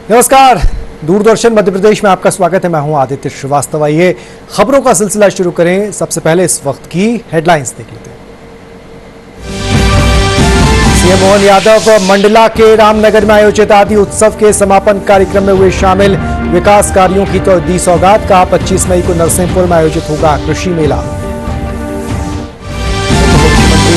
नमस्कार, दूरदर्शन मध्य प्रदेश में आपका स्वागत है। मैं हूं आदित्य श्रीवास्तव। आइए खबरों का सिलसिला शुरू करें। सबसे पहले इस वक्त की हेडलाइंस देख लेते हैं। सीएम मोहन यादव मंडला के रामनगर में आयोजित आदि उत्सव के समापन कार्यक्रम में हुए शामिल। विकास कार्यों की तो दी सौगात। का 25 मई को नरसिंहपुर में आयोजित होगा कृषि मेला।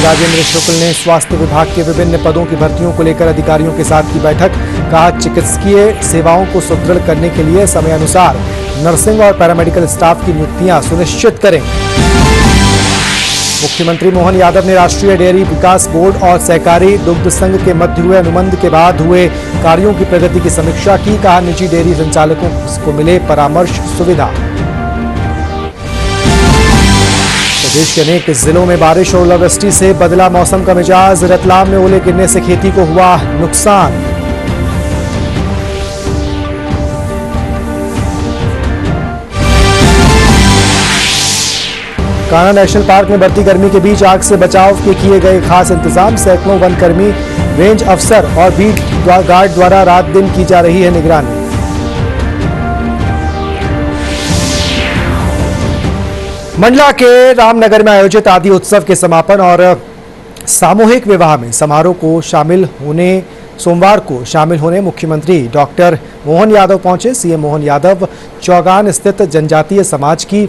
राजेंद्र शुक्ल ने स्वास्थ्य विभाग के विभिन्न पदों की भर्तियों को लेकर अधिकारियों के साथ की बैठक। कहा, चिकित्सकीय सेवाओं को सुदृढ़ करने के लिए समय अनुसार नर्सिंग और पैरामेडिकल स्टाफ की नियुक्तियां सुनिश्चित करें। मुख्यमंत्री मोहन यादव ने राष्ट्रीय डेयरी विकास बोर्ड और सहकारी दुग्ध संघ के मध्य हुए अनुबंध के बाद हुए कार्यों की प्रगति की समीक्षा की। कहा, निजी डेयरी संचालकों को मिले परामर्श सुविधा। प्रदेश के अनेक जिलों में बारिश और ओलावृष्टि से बदला मौसम का मिजाज। रतलाम में ओले गिरने से खेती को हुआ नुकसान। कान्हा नेशनल पार्क में बढ़ती गर्मी के बीच आग से बचाव के किए गए खास इंतजाम। सैकड़ों वनकर्मी, रेंज अफसर और बीट गार्ड द्वारा रात दिन की जा रही है निगरानी। मंडला के रामनगर में आयोजित आदि उत्सव के समापन और सामूहिक विवाह में समारोह को सोमवार को शामिल होने मुख्यमंत्री डॉक्टर मोहन यादव पहुंचे। सीएम मोहन यादव चौगान स्थित जनजातीय समाज की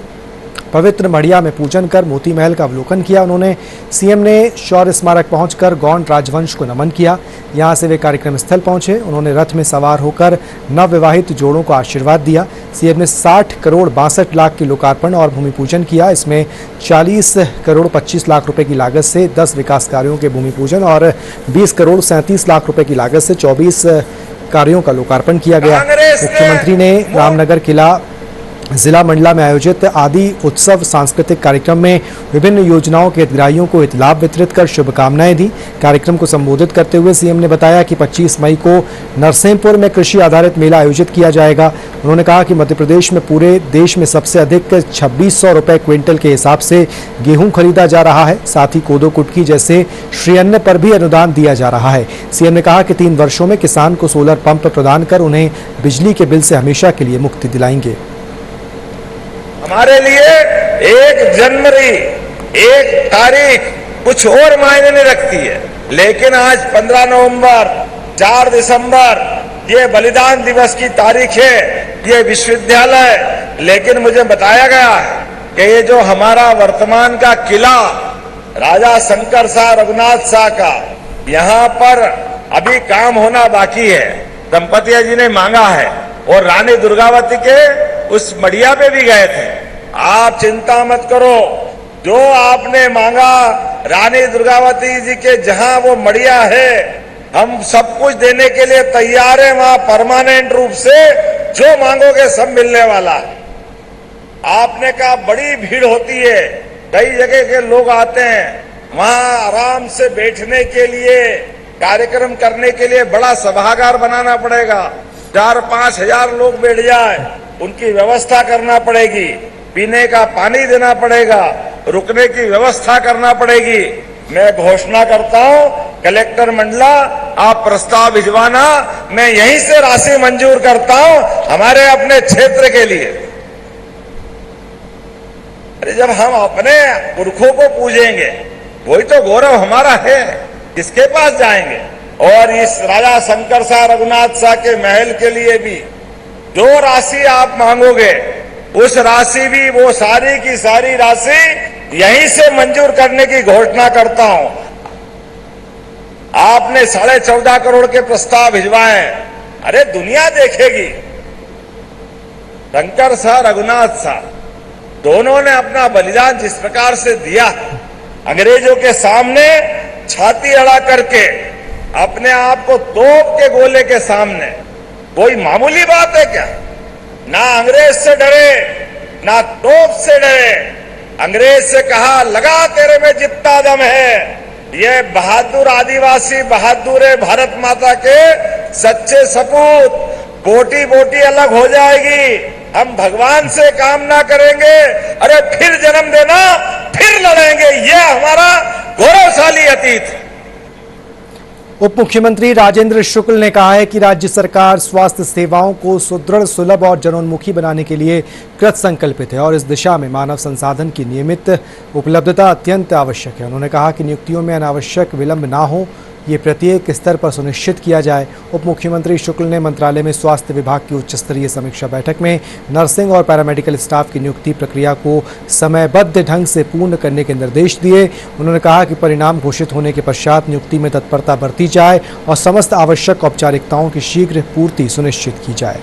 पवित्र मढ़िया में पूजन कर मोती महल का अवलोकन किया। उन्होंने सीएम ने शौर्य स्मारक पहुंचकर गौंड राजवंश को नमन किया। यहां से वे कार्यक्रम स्थल पहुंचे। उन्होंने रथ में सवार होकर नवविवाहित जोड़ों को आशीर्वाद दिया। सीएम ने 60 करोड़ 62 लाख की लोकार्पण और भूमि पूजन किया। इसमें 40 करोड़ 25 लाख रुपए की लागत से 10 विकास कार्यों के भूमि पूजन और 20 करोड़ 37 लाख रुपए की लागत से 24 कार्यों का लोकार्पण किया गया। मुख्यमंत्री ने रामनगर किला जिला मंडला में आयोजित आदि उत्सव सांस्कृतिक कार्यक्रम में विभिन्न योजनाओं के हितग्राहियों को लाभ वितरित कर शुभकामनाएं दी। कार्यक्रम को संबोधित करते हुए सीएम ने बताया कि 25 मई को नरसिंहपुर में कृषि आधारित मेला आयोजित किया जाएगा। उन्होंने कहा कि मध्य प्रदेश में पूरे देश में सबसे अधिक 2600 रुपए क्विंटल के हिसाब से गेहूं खरीदा जा रहा है। साथ ही कोदो कुटकी जैसे श्रीअन्न पर भी अनुदान दिया जा रहा है। सीएम ने कहा कि 3 वर्षों में किसान को सोलर पंप प्रदान कर उन्हें बिजली के बिल से हमेशा के लिए मुक्ति दिलाएंगे। हमारे लिए 1 जनवरी 1 तारीख कुछ और मायने नहीं रखती है, लेकिन आज 15 नवंबर 4 दिसंबर ये बलिदान दिवस की तारीख है, ये विश्वविद्यालय। लेकिन मुझे बताया गया है कि ये जो हमारा वर्तमान का किला राजा शंकर शाह रघुनाथ शाह का, यहाँ पर अभी काम होना बाकी है। दंपतिया जी ने मांगा है और रानी दुर्गावती के उस मढ़िया पे भी गए थे। आप चिंता मत करो, जो आपने मांगा रानी दुर्गावती जी के जहां वो मढ़िया है, हम सब कुछ देने के लिए तैयार है। वहां परमानेंट रूप से जो मांगोगे सब मिलने वाला है। आपने कहा बड़ी भीड़ होती है, कई जगह के लोग आते हैं, वहां आराम से बैठने के लिए, कार्यक्रम करने के लिए बड़ा सभागार बनाना पड़ेगा। 4-5 हजार लोग बैठ जाए, उनकी व्यवस्था करना पड़ेगी, पीने का पानी देना पड़ेगा, रुकने की व्यवस्था करना पड़ेगी। मैं घोषणा करता हूं, कलेक्टर मंडला आप प्रस्ताव भिजवाना, मैं यहीं से राशि मंजूर करता हूं हमारे अपने क्षेत्र के लिए। अरे जब हम अपने पुरखों को पूजेंगे, वही तो गौरव हमारा है, किसके पास जाएंगे। और इस राजा शंकर शाह रघुनाथ शाह के महल के लिए भी जो राशि आप मांगोगे, उस राशि भी, वो सारी की सारी राशि यहीं से मंजूर करने की घोषणा करता हूं। आपने 14.5 करोड़ के प्रस्ताव भिजवाए, अरे दुनिया देखेगी। शंकर शाह रघुनाथ शाह दोनों ने अपना बलिदान जिस प्रकार से दिया, अंग्रेजों के सामने छाती अड़ा करके, अपने आप को तोप के गोले के सामने, कोई मामूली बात है क्या। ना अंग्रेज से डरे, ना तोप से डरे। अंग्रेज से कहा लगा तेरे में जितना दम है। ये बहादुर आदिवासी, बहादुर भारत माता के सच्चे सपूत। बोटी बोटी अलग हो जाएगी, हम भगवान से कामना करेंगे, अरे फिर जन्म देना, फिर लड़ेंगे। ये हमारा गौरवशाली अतीत है। उप मुख्यमंत्री राजेंद्र शुक्ल ने कहा है कि राज्य सरकार स्वास्थ्य सेवाओं को सुदृढ़, सुलभ और जनोन्मुखी बनाने के लिए कृत संकल्पित है और इस दिशा में मानव संसाधन की नियमित उपलब्धता अत्यंत आवश्यक है। उन्होंने कहा कि नियुक्तियों में अनावश्यक विलंब ना हो, ये प्रत्येक स्तर पर सुनिश्चित किया जाए। उप मुख्यमंत्री शुक्ल ने मंत्रालय में स्वास्थ्य विभाग की उच्च स्तरीय समीक्षा बैठक में नर्सिंग और पैरामेडिकल स्टाफ की नियुक्ति प्रक्रिया को समयबद्ध ढंग से पूर्ण करने के निर्देश दिए। उन्होंने कहा कि परिणाम घोषित होने के पश्चात नियुक्ति में तत्परता बरती जाए और समस्त आवश्यक औपचारिकताओं की शीघ्र पूर्ति सुनिश्चित की जाए।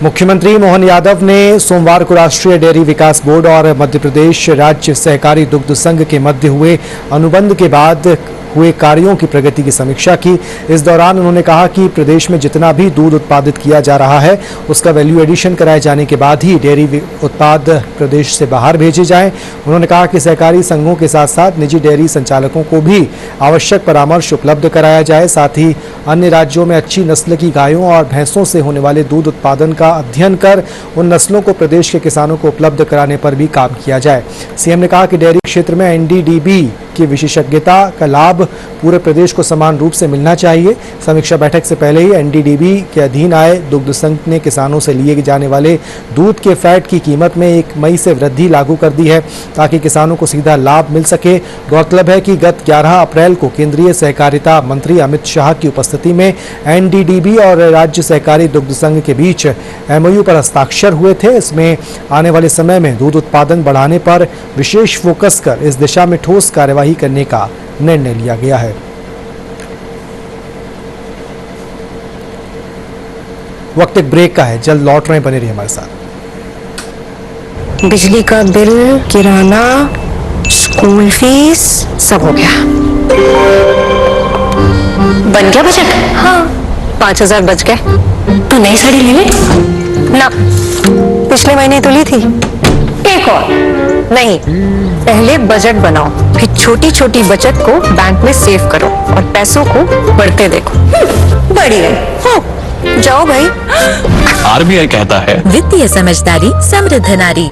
मुख्यमंत्री मोहन यादव ने सोमवार को राष्ट्रीय डेयरी विकास बोर्ड और मध्य प्रदेश राज्य सहकारी दुग्ध संघ के मध्य हुए अनुबंध के बाद हुए कार्यों की प्रगति की समीक्षा की। इस दौरान उन्होंने कहा कि प्रदेश में जितना भी दूध उत्पादित किया जा रहा है उसका वैल्यू एडिशन कराए जाने के बाद ही डेयरी उत्पाद प्रदेश से बाहर भेजे जाएं। उन्होंने कहा कि सहकारी संघों के साथ साथ निजी डेयरी संचालकों को भी आवश्यक परामर्श उपलब्ध कराया जाए। साथ ही अन्य राज्यों में अच्छी नस्ल की गायों और भैंसों से होने वाले दूध उत्पादन का अध्ययन कर उन नस्लों को प्रदेश के किसानों को उपलब्ध कराने पर भी काम किया जाए। सीएम ने कहा कि डेयरी क्षेत्र में एनडीडीबी की विशेषज्ञता का लाभ पूरे प्रदेश को समान रूप से मिलना चाहिए। समीक्षा बैठक से पहले ही एनडीडीबी के अधीन आए दुग्ध संघ ने किसानों से लिए जाने वाले दूध के फैट की कीमत में 1 मई से वृद्धि लागू कर दी है ताकि किसानों को सीधा लाभ मिल सके। गौरतलब है कि गत 11 अप्रैल को केंद्रीय सहकारिता मंत्री अमित शाह की उपस्थिति में एनडीडीबी और राज्य सहकारी दुग्ध संघ के बीच एमओयू पर हस्ताक्षर हुए थे। इसमें आने वाले समय में दूध उत्पादन बढ़ाने पर विशेष फोकस कर इस दिशा में ठोस कार्यवाही करने का निर्णय लिया गया है। वक्त एक ब्रेक का है, जल्द लौट रहे हैं, बने रहिए हमारे साथ। बिजली का बिल, किराना, स्कूल फीस सब हो गया। बन गया बजट? हाँ, 5000 बच गए। तो नई साड़ी ले ले ना, पिछले महीने तो ली थी। एक और नहीं, पहले बजट बनाओ, फिर छोटी छोटी बचत को बैंक में सेव करो और पैसों को बढ़ते देखो। बढ़िया, जाओ भाई। आरबीआई कहता है, वित्तीय समझदारी समृद्ध नारी।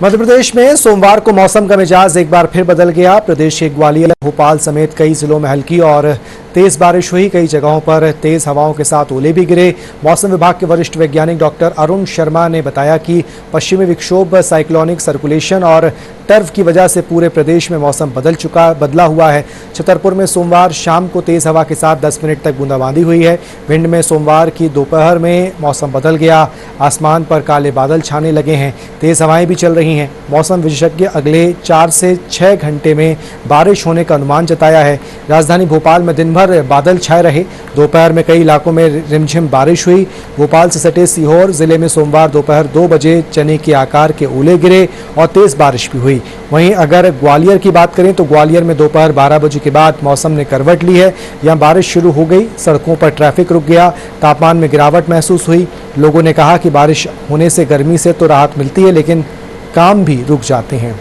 मध्य प्रदेश में सोमवार को मौसम का मिजाज एक बार फिर बदल गया। प्रदेश के ग्वालियर, भोपाल समेत कई जिलों में हल्की और तेज बारिश हुई। कई जगहों पर तेज हवाओं के साथ ओले भी गिरे। मौसम विभाग के वरिष्ठ वैज्ञानिक डॉक्टर अरुण शर्मा ने बताया कि पश्चिमी विक्षोभ, साइक्लोनिक सर्कुलेशन और टर्फ की वजह से पूरे प्रदेश में मौसम बदला हुआ है। छतरपुर में सोमवार शाम को तेज हवा के साथ 10 मिनट तक बूंदाबांदी हुई है। भिंड में सोमवार की दोपहर में मौसम बदल गया। आसमान पर काले बादल छाने लगे हैं, तेज हवाएं भी चल रही हैं। मौसम विशेषज्ञ अगले 4 से 6 घंटे में बारिश होने का अनुमान जताया है। राजधानी भोपाल में दिन भर बादल छाए रहे। दोपहर में कई इलाकों में रिमझिम बारिश हुई। भोपाल से सटे सीहोर जिले में सोमवार दोपहर 2 बजे चने के आकार के ओले गिरे और तेज बारिश भी हुई। वहीं अगर ग्वालियर की बात करें तो ग्वालियर में दोपहर 12 बजे के बाद मौसम ने करवट ली है। यहाँ बारिश शुरू हो गई, सड़कों पर ट्रैफिक रुक गया, तापमान में गिरावट महसूस हुई। लोगों ने कहा कि बारिश होने से गर्मी से तो राहत मिलती है लेकिन काम भी रुक जाते हैं।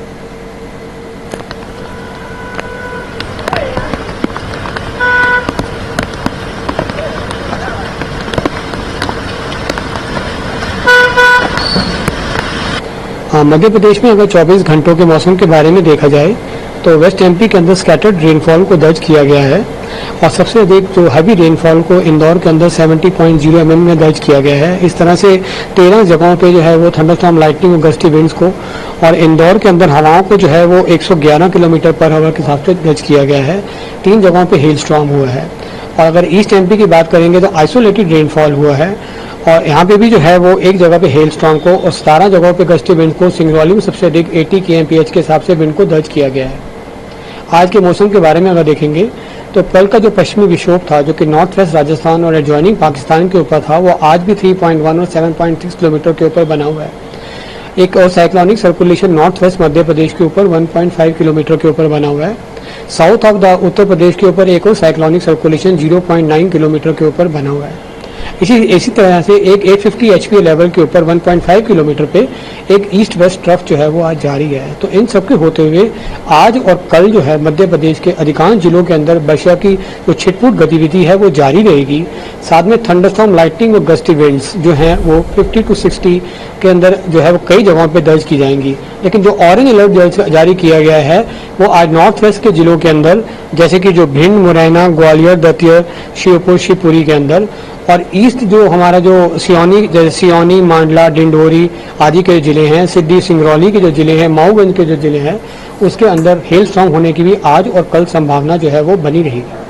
मध्य प्रदेश में अगर 24 घंटों के मौसम के बारे में देखा जाए तो वेस्ट एमपी के अंदर स्कैटर्ड रेनफॉल को दर्ज किया गया है और सबसे अधिक जो हैवी रेनफॉल को इंदौर के अंदर 70.0 mm में दर्ज किया गया है। इस तरह से 13 जगहों पे जो है वो थंडरस्टॉर्म, लाइटनिंग और गस्टी विंड्स को, और इंदौर के अंदर हवाओं को जो है वो 111 किलोमीटर पर आवर के हिसाब से दर्ज किया गया है। 3 जगहों पे हेल स्टॉर्म हुआ है। और अगर ईस्ट एमपी की बात करेंगे तो आइसोलेटेड रेनफॉल हुआ है और यहाँ पे भी जो है वो एक जगह पे हेल स्टॉर्म को और 17 जगहों पे गस्टी विंड को, सिंगरौली में सबसे अधिक 80 kmph के हिसाब से विंड को दर्ज किया गया है। आज के मौसम के बारे में अगर देखेंगे तो कल का जो पश्चिमी विक्षोभ था जो कि नॉर्थ वेस्ट राजस्थान और एडजॉइनिंग पाकिस्तान के ऊपर था, वो आज भी 3.1 और 7.6 किलोमीटर के ऊपर बना हुआ है। एक और cyclonic circulation north west Madhya Pradesh के ऊपर 1.5 किलोमीटर के ऊपर बना हुआ है। South of the Uttar Pradesh के ऊपर एक और साइक्लोनिक सर्कुलेशन 0.9 किलोमीटर के ऊपर बना हुआ है। इसी तरह से एक 850 HP लेवल के ऊपर 1.5 किलोमीटर पे एक ईस्ट वेस्ट ट्रफ जो है वो आज जारी है। तो इन सब के होते हुए आज और कल जो है मध्य प्रदेश के अधिकांश जिलों के अंदर वर्षा की जो छिटपुट गतिविधि है वो जारी रहेगी। साथ में थंडरस्टॉर्म, लाइटनिंग और गस्टी विंड्स जो हैं वो 50 to 60 के अंदर जो है वो कई जगहों पे दर्ज की जाएंगी। लेकिन जो ऑरेंज अलर्ट जारी किया गया है वो आज नॉर्थ वेस्ट के जिलों के अंदर, जैसे कि जो भिंड, मुरैना, ग्वालियर, दतिया, श्योपुर, शिवपुरी के अंदर, और ईस्ट जो हमारा जो सियोनी, मांडला, डिंडोरी आदि के जिले हैं, सिड्डी, सिंगरौली के जो जिले हैं, मऊगंज के जो जिले हैं, उसके अंदर हेल स्टॉर्म होने की भी आज और कल संभावना जो है वो बनी रहेगी।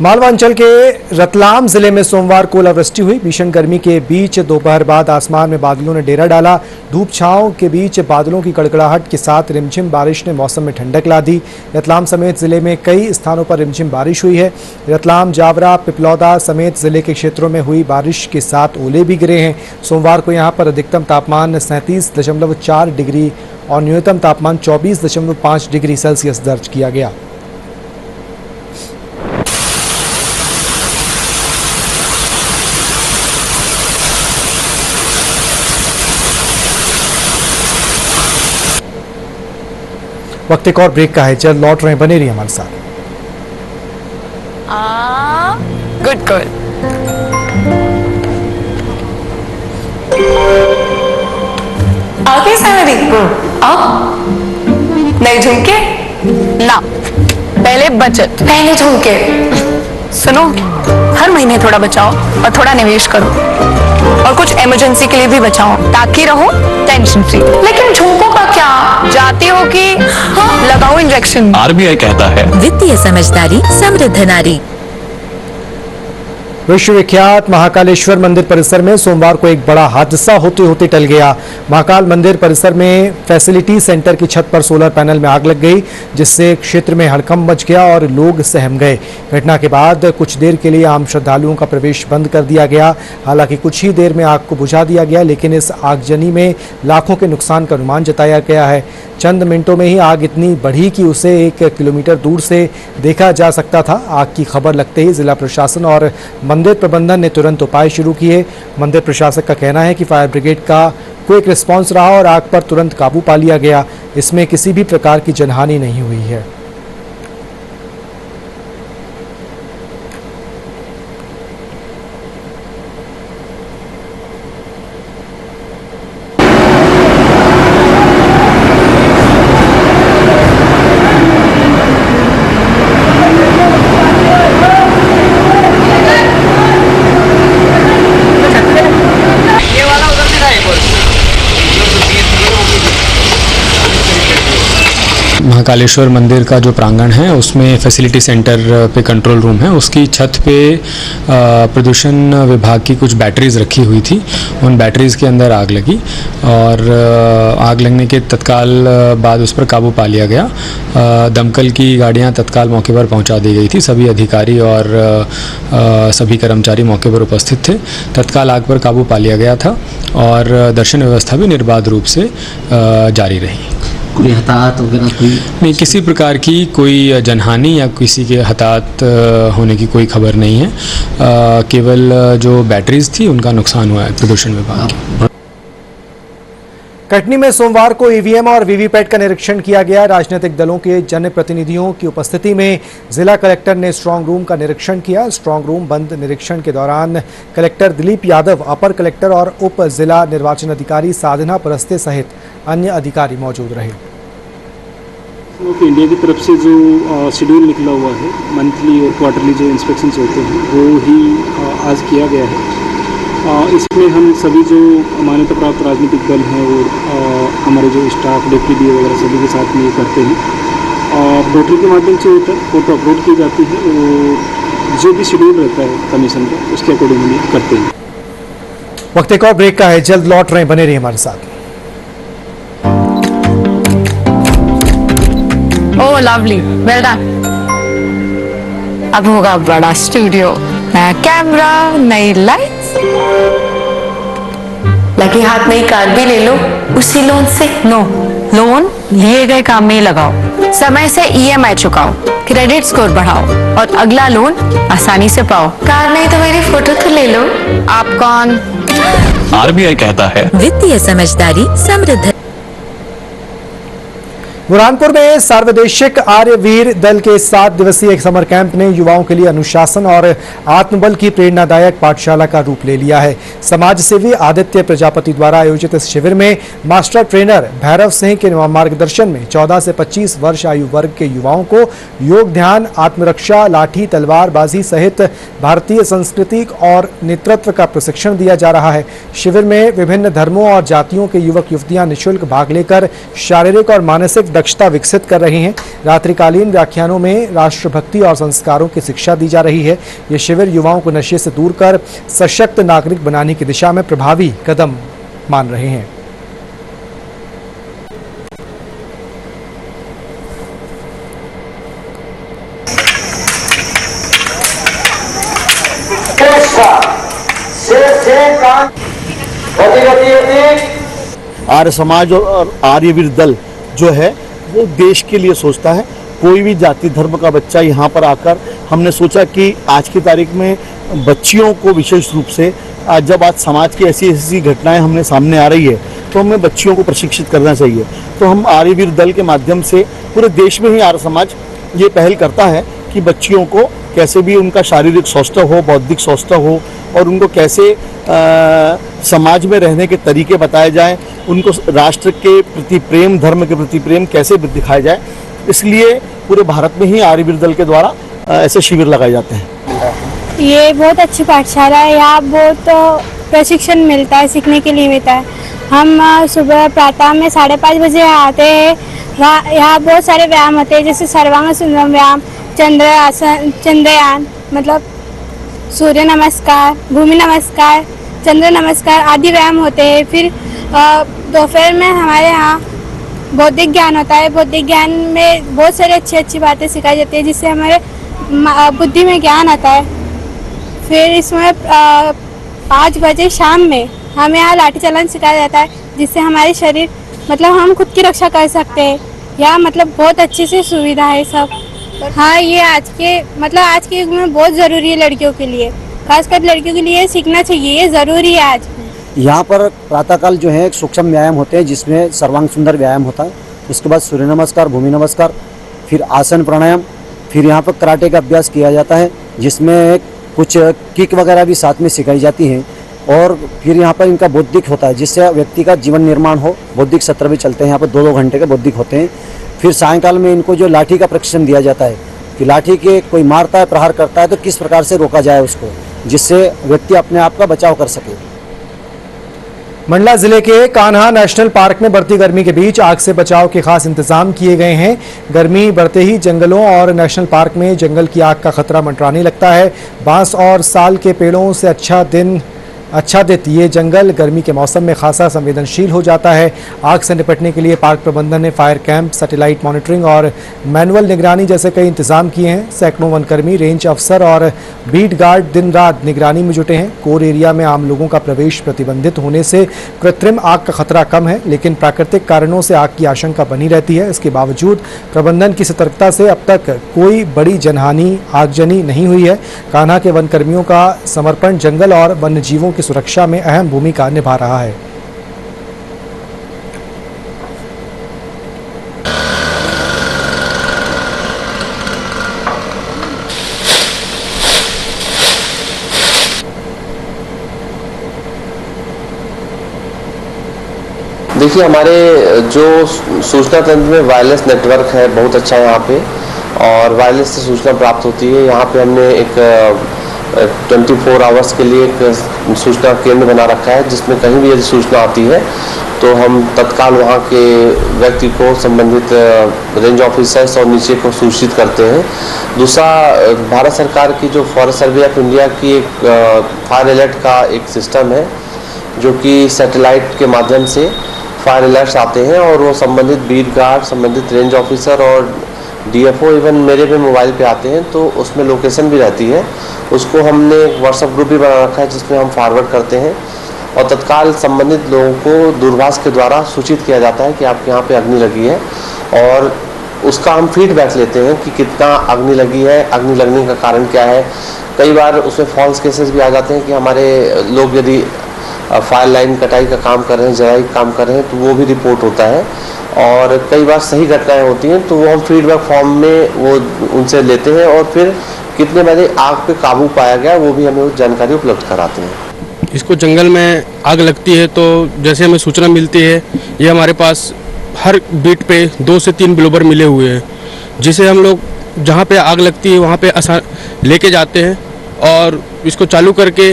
मालवा अंचल के रतलाम जिले में सोमवार को ओलावृष्टि हुई। भीषण गर्मी के बीच दोपहर बाद आसमान में बादलों ने डेरा डाला। धूप छांव के बीच बादलों की कड़कड़ाहट के साथ रिमझिम बारिश ने मौसम में ठंडक ला दी। रतलाम समेत जिले में कई स्थानों पर रिमझिम बारिश हुई है। रतलाम, जावरा, पिपलौदा समेत जिले के क्षेत्रों में हुई बारिश के साथ ओले भी गिरे हैं। सोमवार को यहां पर अधिकतम तापमान 37.4 डिग्री और न्यूनतम तापमान 24.5 डिग्री सेल्सियस दर्ज किया गया। वक्त एक और ब्रेक का है, जल्द लौट रहे हैं, बने रहिए हमारे साथ। Good good. आगे सारी नहीं झुमके ना, पहले बचत, पहले झुमके। सुनो, हर महीने थोड़ा बचाओ और थोड़ा निवेश करो और कुछ इमरजेंसी के लिए भी बचाओ ताकि रहो टेंशन फ्री। लेकिन झुमकों का क्या, जाती हो कि लगाओ इंजेक्शन। आरबीआई कहता है वित्तीय समझदारी समृद्ध नारी। विश्वविख्यात महाकालेश्वर मंदिर परिसर में सोमवार को एक बड़ा हादसा होते होते टल गया। महाकाल मंदिर परिसर में फैसिलिटी सेंटर की छत पर सोलर पैनल में आग लग गई, जिससे क्षेत्र में हड़कंप मच गया और लोग सहम गए। घटना के बाद कुछ देर के लिए आम श्रद्धालुओं का प्रवेश बंद कर दिया गया। हालांकि कुछ ही देर में आग को बुझा दिया गया, लेकिन इस आगजनी में लाखों के नुकसान का अनुमान जताया गया है। चंद मिनटों में ही आग इतनी बढ़ी कि उसे 1 किलोमीटर दूर से देखा जा सकता था। आग की खबर लगते ही जिला प्रशासन और मंदिर प्रबंधन ने तुरंत उपाय शुरू किए। मंदिर प्रशासक का कहना है कि फायर ब्रिगेड का क्विक रिस्पांस रहा और आग पर तुरंत काबू पा लिया गया। इसमें किसी भी प्रकार की जनहानि नहीं हुई है। महाकालेश्वर मंदिर का जो प्रांगण है उसमें फैसिलिटी सेंटर पे कंट्रोल रूम है, उसकी छत पे प्रदूषण विभाग की कुछ बैटरीज रखी हुई थी। उन बैटरीज के अंदर आग लगी और आग लगने के तत्काल बाद उस पर काबू पा लिया गया। दमकल की गाड़ियां तत्काल मौके पर पहुंचा दी गई थी। सभी अधिकारी और सभी कर्मचारी मौके पर उपस्थित थे। तत्काल आग पर काबू पा लिया गया था और दर्शन व्यवस्था भी निर्बाध रूप से जारी रही। कोई हताहत वगैरह कोई नहीं, किसी प्रकार की कोई जनहानि या किसी के हताहत होने की कोई खबर नहीं है। केवल जो बैटरीज थी उनका नुकसान हुआ है प्रदूषण विभाग। कटनी में सोमवार को ईवीएम और वीवीपैट का निरीक्षण किया गया। राजनीतिक दलों के जनप्रतिनिधियों की उपस्थिति में जिला कलेक्टर ने स्ट्रांग रूम का निरीक्षण किया। स्ट्रांग रूम बंद निरीक्षण के दौरान कलेक्टर दिलीप यादव, अपर कलेक्टर और उप जिला निर्वाचन अधिकारी साधना परस्ते सहित अन्य अधिकारी मौजूद रहे। इंडिया की तरफ से जो शेड्यूल निकला हुआ है, मंथली और क्वार्टरली जो इंस्पेक्शंस होते हैं वो ही आज किया गया है। इसमें हम सभी जो मान्यता प्राप्त राजनीतिक दल हैं और हमारे जो स्टाफ, डेप्यूटी वगैरह सभी के साथ में करते हैं। पोर्टल के माध्यम से फोटो अपलोड की जाती है और जो भी शेड्यूल रहता है कमीशन का उसके अकॉर्डिंगली करते हैं। वक्त एक और ब्रेक का है, जल्द लौट रहे हैं, बने रहिए हमारे साथ। ओह लवली, वेल डन। अब होगा बड़ा स्टूडियो, नया कैमरा, नई लाइट्स, लगे हाथ नई कार भी ले लो उसी लोन से। नो, लोन लिए गए काम में ही लगाओ, समय से ईएमआई चुकाओ, क्रेडिट स्कोर बढ़ाओ और अगला लोन आसानी से पाओ। कार नहीं तो मेरी फोटो तो ले लो। आप कौन? आरबीआई कहता है वित्तीय समझदारी समृद्ध। बुरहानपुर में सार्वदेशिक आर्यवीर दल के 7 दिवसीय एक समर कैंप ने युवाओं के लिए अनुशासन और आत्मबल की प्रेरणादायक पाठशाला का रूप ले लिया है। समाज सेवी आदित्य प्रजापति द्वारा आयोजित इस शिविर में मास्टर ट्रेनर भैरव सिंह के मार्गदर्शन में 14 से 25 वर्ष आयु वर्ग के युवाओं को योग, ध्यान, आत्मरक्षा, लाठी, तलवारबाजी सहित भारतीय संस्कृति और नेतृत्व का प्रशिक्षण दिया जा रहा है। शिविर में विभिन्न धर्मों और जातियों के युवक युवतियां निःशुल्क भाग लेकर शारीरिक और मानसिक दक्षता विकसित कर रहे हैं। रात्रिकालीन व्याख्यानों में राष्ट्रभक्ति और संस्कारों की शिक्षा दी जा रही है। ये शिविर युवाओं को नशे से दूर कर सशक्त नागरिक बनाने की दिशा में प्रभावी कदम मान रहे हैं। आर्य समाज और आर्यवीर दल जो है वो देश के लिए सोचता है। कोई भी जाति धर्म का बच्चा यहाँ पर आकर हमने सोचा कि आज की तारीख में बच्चियों को विशेष रूप से जब आज समाज की ऐसी ऐसी घटनाएं हमने सामने आ रही है तो हमें बच्चियों को प्रशिक्षित करना चाहिए। तो हम आर्यवीर दल के माध्यम से पूरे देश में ही आर्य समाज ये पहल करता है कि बच्चियों को कैसे भी उनका शारीरिक स्वास्थ्य हो, बौद्धिक स्वास्थ्य हो और उनको कैसे समाज में रहने के तरीके बताए जाएं, उनको राष्ट्र के प्रति प्रेम, धर्म के प्रति प्रेम कैसे दिखाया जाए। इसलिए पूरे भारत में ही आर्यवीर दल के द्वारा ऐसे शिविर लगाए जाते हैं। ये बहुत अच्छी पाठशाला है। यहाँ बहुत प्रशिक्षण मिलता है, सीखने के लिए मिलता है। हम सुबह प्रातः में 5:30 बजे आते हैं। यहाँ बहुत सारे व्यायाम होते हैं, जैसे सर्वांग सुंदरम व्यायाम, चंद्रयान मतलब सूर्य नमस्कार, भूमि नमस्कार, चंद्र नमस्कार आदि व्यायाम होते हैं। फिर दोपहर में हमारे यहाँ बौद्धिक ज्ञान होता है। बौद्धिक ज्ञान में बहुत सारी अच्छी अच्छी बातें सिखाई जाती है, जिससे हमारे बुद्धि में ज्ञान आता है। फिर इसमें 5 बजे शाम में हमें यहाँ लाठी चालन सिखाया जाता है, जिससे हमारे शरीर मतलब हम खुद की रक्षा कर सकते हैं। यहाँ मतलब बहुत अच्छी सी सुविधा है सब। हाँ, ये आज के युग में बहुत ज़रूरी है लड़कियों के लिए, खासकर लड़कियों के लिए सीखना चाहिए, ये ज़रूरी है आज। यहाँ पर प्रातःकाल जो है एक सूक्ष्म व्यायाम होते हैं, जिसमें सर्वांग सुंदर व्यायाम होता है। उसके बाद सूर्य नमस्कार, भूमि नमस्कार, फिर आसन प्राणायाम, फिर यहाँ पर कराटे का अभ्यास किया जाता है, जिसमें कुछ किक वगैरह भी साथ में सिखाई जाती हैं। और फिर यहाँ पर इनका बौद्धिक होता है, जिससे व्यक्ति का जीवन निर्माण हो। बौद्धिक सत्र भी चलते हैं यहाँ पर, 2-2 घंटे के बौद्धिक होते हैं। फिर सायंकाल में इनको जो लाठी का प्रशिक्षण दिया जाता है कि लाठी के कोई मारता है, प्रहार करता है तो किस प्रकार से रोका जाए उसको, जिससे व्यक्ति अपने आप का बचाव कर सके। मंडला जिले के कान्हा नेशनल पार्क में बढ़ती गर्मी के बीच आग से बचाव के खास इंतजाम किए गए हैं। गर्मी बढ़ते ही जंगलों और नेशनल पार्क में जंगल की आग का खतरा मंडराने लगता है। बांस और साल के पेड़ों से आच्छादित ये जंगल गर्मी के मौसम में खासा संवेदनशील हो जाता है। आग से निपटने के लिए पार्क प्रबंधन ने फायर कैंप, सैटेलाइट मॉनिटरिंग और मैनुअल निगरानी जैसे कई इंतजाम किए हैं। सैकड़ों वनकर्मी, रेंज अफसर और बीट गार्ड दिन रात निगरानी में जुटे हैं। कोर एरिया में आम लोगों का प्रवेश प्रतिबंधित होने से कृत्रिम आग का खतरा कम है, लेकिन प्राकृतिक कारणों से आग की आशंका बनी रहती है। इसके बावजूद प्रबंधन की सतर्कता से अब तक कोई बड़ी जनहानि आगजनी नहीं हुई है। कान्हा के वनकर्मियों का समर्पण जंगल और वन्य जीवों की सुरक्षा में अहम भूमिका निभा रहा है। देखिए, हमारे जो सूचना तंत्र में वायरलेस नेटवर्क है बहुत अच्छा यहाँ पे, और वायरलेस से सूचना प्राप्त होती है। यहाँ पे हमने एक 24 आवर्स के लिए एक सूचना केंद्र बना रखा है, जिसमें कहीं भी यदि सूचना आती है तो हम तत्काल वहाँ के व्यक्ति को, संबंधित रेंज ऑफिसर्स और नीचे को सूचित करते हैं। दूसरा, भारत सरकार की जो फॉरेस्ट सर्वे ऑफ इंडिया की एक फायर अलर्ट का एक सिस्टम है, जो कि सैटेलाइट के माध्यम से फायर अलर्ट्स आते हैं और वो संबंधित बीट गार्ड, संबंधित रेंज ऑफिसर और डीएफओ इवन मेरे भी मोबाइल पे आते हैं, तो उसमें लोकेशन भी रहती है। उसको हमने एक व्हाट्सएप ग्रुप भी बना रखा है, जिसमें हम फॉरवर्ड करते हैं और तत्काल संबंधित लोगों को दूरभाष के द्वारा सूचित किया जाता है कि आपके यहाँ पे अग्नि लगी है। और उसका हम फीडबैक लेते हैं कि कितना अग्नि लगी है, अग्नि लगने का कारण क्या है। कई बार उसमें फॉल्स केसेस भी आ जाते हैं कि हमारे लोग यदि फायर लाइन कटाई का काम कर रहे हैं, जलाई का काम कर रहे हैं, तो वो भी रिपोर्ट होता है। और कई बार सही घटनाएं होती हैं तो वो हम फीडबैक फॉर्म में वो उनसे लेते हैं और फिर कितने बजे आग पे काबू पाया गया वो भी हमें जानकारी उपलब्ध कराते हैं। इसको जंगल में आग लगती है तो जैसे हमें सूचना मिलती है, ये हमारे पास हर बीट पे 2 से 3 ब्लोबर मिले हुए हैं, जिसे हम लोग जहाँ पे आग लगती है वहाँ पे लेके जाते हैं और इसको चालू करके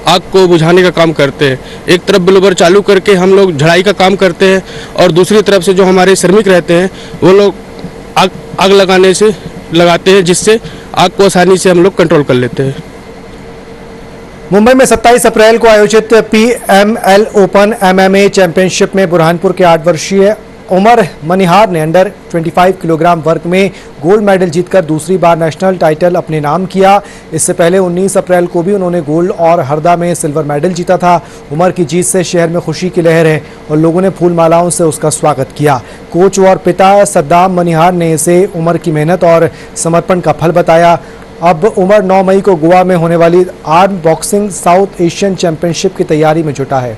आग को बुझाने का काम करते हैं। एक तरफ ब्लोबर चालू करके हम लोग झड़ाई का काम करते हैं और दूसरी तरफ से जो हमारे श्रमिक रहते हैं वो लोग आग लगाते हैं, जिससे आग को आसानी से हम लोग कंट्रोल कर लेते हैं। मुंबई में 27 अप्रैल को आयोजित PML ओपन MMA चैंपियनशिप में बुरहानपुर के 8 वर्षीय उमर मनिहार ने अंडर 25 किलोग्राम वर्ग में गोल्ड मेडल जीतकर दूसरी बार नेशनल टाइटल अपने नाम किया। इससे पहले 19 अप्रैल को भी उन्होंने गोल्ड और हरदा में सिल्वर मेडल जीता था। उमर की जीत से शहर में खुशी की लहर है और लोगों ने फूल मालाओं से उसका स्वागत किया। कोच और पिता सद्दाम मनिहार ने इसे उमर की मेहनत और समर्पण का फल बताया। अब उमर 9 मई को गोवा में होने वाली arm boxing south Asian championship की तैयारी में जुटा है।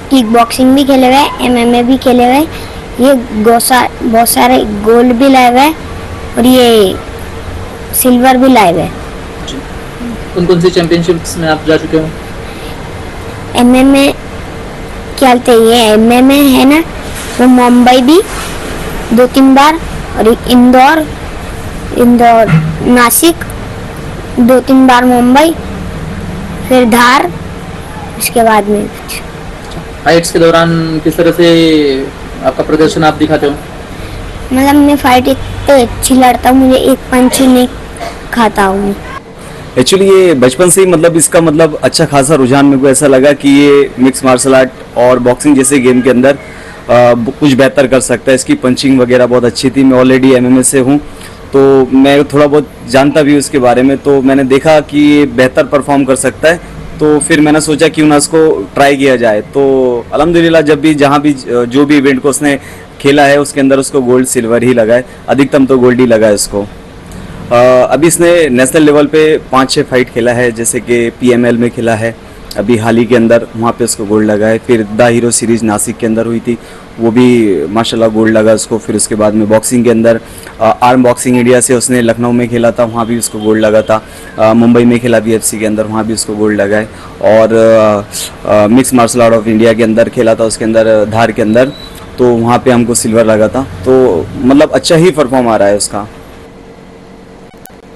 किक बॉक्सिंग भी खेले हुए, MMA भी खेले हुए, ये बहुत सारे गोल्ड भी लाए हुए और ये सिल्वर भी लाए हुए। कौन सी चैंपियनशिप्स में आप जा चुके हो? MMA खेलते ये MMA है ना, वो मुंबई भी 2-3 बार और इंदौर नासिक 2-3 बार मुंबई, फिर धार, उसके बाद में। फाइट्स के दौरान किस तरह से आपका प्रदर्शन आप दिखाते हो? मतलब मैं फाइट इतनी अच्छी लड़ता हूँ, मुझे एक पंच नहीं खाता हूँ। एक्चुअली ये बचपन से ही मतलब इसका मतलब अच्छा खासा रुझान मेरे को ऐसा लगा कि ये मिक्स मार्शल आर्ट और बॉक्सिंग जैसे गेम के अंदर कुछ बेहतर कर सकता है। इसकी पंचिंग वगैरह बहुत अच्छी थी। मैं ऑलरेडी MMA से हूँ तो मैं थोड़ा बहुत जानता भी उसके बारे में, तो मैंने देखा कि ये बेहतर परफॉर्म कर सकता है, तो फिर मैंने सोचा क्यों ना उसको ट्राई किया जाए। तो अल्हम्दुलिल्लाह जब भी जहाँ भी जो भी इवेंट को उसने खेला है उसके अंदर उसको गोल्ड सिल्वर ही लगा है, अधिकतम तो गोल्ड ही लगा है उसको। अभी इसने नेशनल लेवल पे 5-6 फाइट खेला है, जैसे कि PML में खेला है अभी हाल ही के अंदर, वहाँ पे उसको गोल्ड लगा है। फिर द हीरो सीरीज नासिक के अंदर हुई थी, वो भी माशाल्लाह गोल्ड लगा उसको। फिर उसके बाद में बॉक्सिंग के अंदर आर्म बॉक्सिंग इंडिया से उसने लखनऊ में खेला था, वहाँ भी उसको गोल्ड लगा था। मुंबई में खेला BFC के अंदर, वहाँ भी उसको गोल्ड लगा है। और mix martial art of India के अंदर खेला था, उसके अंदर धार के अंदर, तो वहाँ पे हमको सिल्वर लगा था। तो मतलब अच्छा ही परफॉर्म आ रहा है उसका।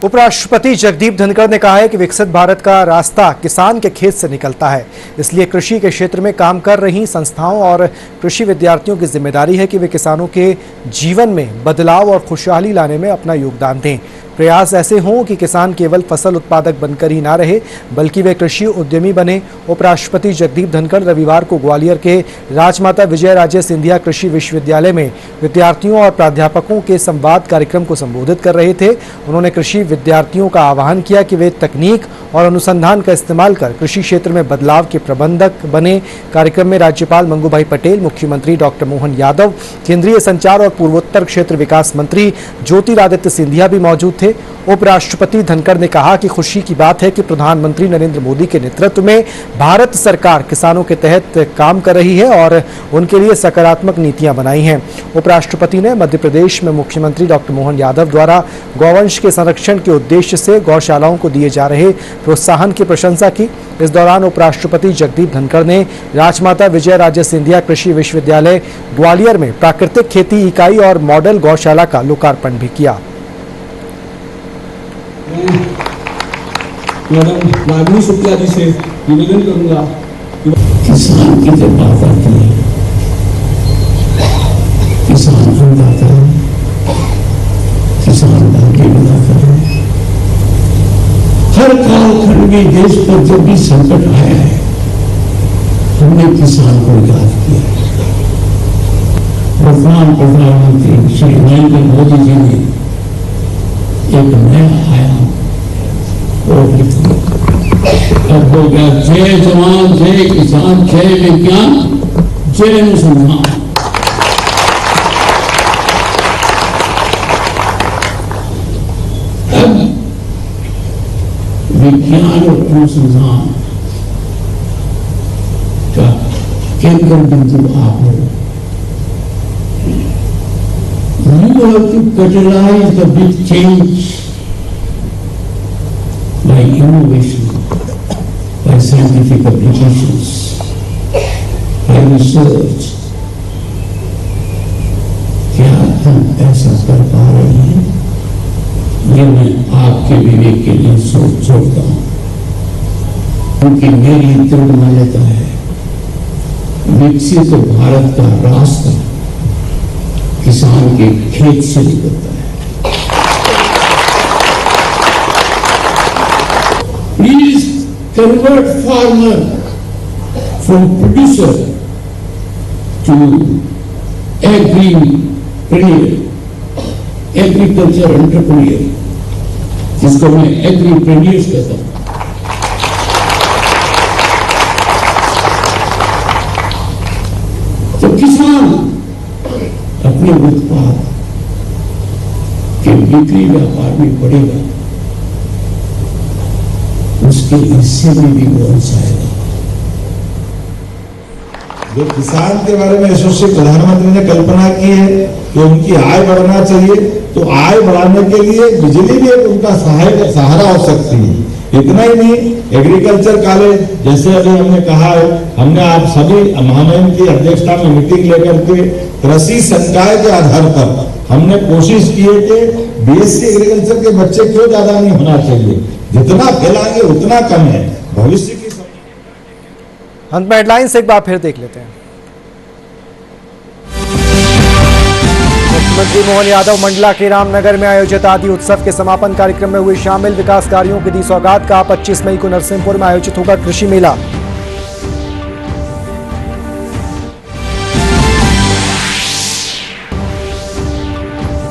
उपराष्ट्रपति जगदीप धनखड़ ने कहा है कि विकसित भारत का रास्ता किसान के खेत से निकलता है, इसलिए कृषि के क्षेत्र में काम कर रही संस्थाओं और कृषि विद्यार्थियों की जिम्मेदारी है कि वे किसानों के जीवन में बदलाव और खुशहाली लाने में अपना योगदान दें। प्रयास ऐसे हों कि किसान केवल फसल उत्पादक बनकर ही ना रहे बल्कि वे कृषि उद्यमी बने। उपराष्ट्रपति जगदीप धनखड़ रविवार को ग्वालियर के राजमाता विजयराजे सिंधिया कृषि विश्वविद्यालय में विद्यार्थियों और प्राध्यापकों के संवाद कार्यक्रम को संबोधित कर रहे थे। उन्होंने कृषि विद्यार्थियों का आह्वान किया कि वे तकनीक और अनुसंधान का इस्तेमाल कर कृषि क्षेत्र में बदलाव के प्रबंधक बने। कार्यक्रम में राज्यपाल मंगूभाई पटेल, मुख्यमंत्री डॉक्टर मोहन यादव, केंद्रीय संचार और पूर्वोत्तर क्षेत्र विकास मंत्री ज्योतिरादित्य सिंधिया भी मौजूद थे। उपराष्ट्रपति धनखड़ ने कहा कि खुशी की बात है कि प्रधानमंत्री नरेंद्र मोदी के नेतृत्व में भारत सरकार किसानों के तहत काम कर रही है और उनके लिए सकारात्मक नीतियां बनाई हैं। उपराष्ट्रपति ने मध्य प्रदेश में मुख्यमंत्री डॉक्टर मोहन यादव द्वारा गौवंश के संरक्षण के उद्देश्य से गौशालाओं को दिए जा रहे प्रोत्साहन की प्रशंसा की। इस दौरान उपराष्ट्रपति जगदीप धनखड़ ने राजमाता विजयराजे सिंधिया कृषि विश्वविद्यालय ग्वालियर में प्राकृतिक खेती इकाई और मॉडल गौशाला का लोकार्पण भी किया। मैडम रागिनी शुक्ला जी से निवेदन करूंगा, किसान की जब बात आती है, किसान अन्नदाता है, किसान आगे बढ़ाता है। हर कालखंड में देश पर जब भी संकट आया है हमने किसान को याद किया। वर्तमान प्रधानमंत्री श्री नरेंद्र मोदी जी ने एक नया आयाम और अब हो गया जय जवान जय किसान जय विज्ञान जय अनुसंधान। अब विज्ञान और अनुसंधान का केंद्र बिंदु आप हो। You have to catalyze the big change by innovation, by scientific applications, by research. क्या हम ऐसा कर पा रहे हैं? ये मैं आपके विवेक के लिए सोचता हूं, क्योंकि मेरी दृढ़ मान्यता है विकसित भारत का रास्ता किसान के खेत से निकलता है। Please convert farmer from producer to agripreneur, agriculture entrepreneur, जिसको मैं एग्रीप्रेन्योर्स कहता हूं। तो किसान अपने उत्पाद के बिक्री व्यापार में बढ़ेगा, उसके हिस्से में भी बहुत आएगा। जो किसान के बारे में यशस्वी प्रधानमंत्री ने कल्पना की है कि उनकी आय बढ़ना चाहिए, तो आय बढ़ाने के लिए बिजली भी एक उनका सहारा हो सकती है। इतना ही नहीं, एग्रीकल्चर कॉलेज जैसे अभी हमने कहा है, हमने आप सभी महामहिम की अध्यक्षता में मीटिंग लेकर के कृषि संकाय के आधार पर हमने कोशिश की है कि बीएससी एग्रीकल्चर के बच्चे क्यों ज्यादा नहीं होना चाहिए, जितना फैलाएंगे उतना कम है भविष्य की। अंत में हेडलाइंस एक बार फिर देख लेते हैं। मुख्यमंत्री मोहन यादव मंडला के रामनगर में आयोजित आदि उत्सव के समापन कार्यक्रम में हुए शामिल। विकास कार्यों की दी सौगात। का 25 मई को नरसिंहपुर में आयोजित होगा कृषि मेला।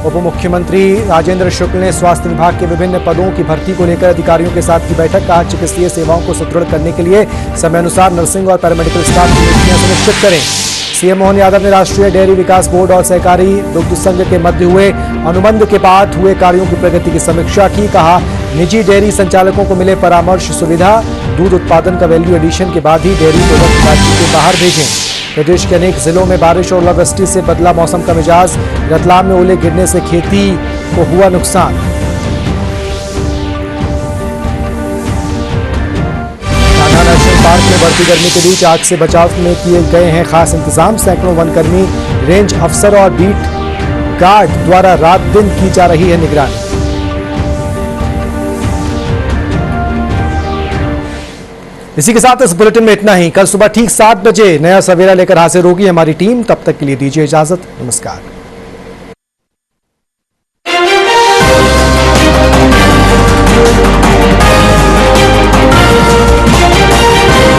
उप मुख्यमंत्री राजेंद्र शुक्ल ने स्वास्थ्य विभाग के विभिन्न पदों की भर्ती को लेकर अधिकारियों के साथ की बैठक। कहा चिकित्सीय सेवाओं को सुदृढ़ करने के लिए समयानुसार नर्सिंग और पैरामेडिकल स्टाफ की नियुक्तियां सुनिश्चित करें। सीएम मोहन यादव ने राष्ट्रीय डेयरी विकास बोर्ड और सहकारी दुग्ध संघ के मध्य हुए अनुबंध के बाद हुए कार्यों की प्रगति की समीक्षा की। कहा निजी डेयरी संचालकों को मिले परामर्श सुविधा। दूध उत्पादन का वैल्यू एडिशन के बाद ही डेयरी प्रोडक्ट राज्य के बाहर भेजें। प्रदेश के अनेक जिलों में बारिश और ओलावृष्टि से बदला मौसम का मिजाज। रतलाम में ओले गिरने से खेती को हुआ नुकसान। कान्हा नेशनल पार्क में बढ़ती गर्मी के बीच आग से बचाव में किए गए हैं खास इंतजाम। सैकड़ों वनकर्मी, रेंज अफसर और बीट गार्ड द्वारा रात दिन की जा रही है निगरानी। इसी के साथ इस बुलेटिन में इतना ही। कल सुबह ठीक 7 बजे नया सवेरा लेकर हाजिर होगी हमारी टीम। तब तक के लिए दीजिए इजाजत। नमस्कार।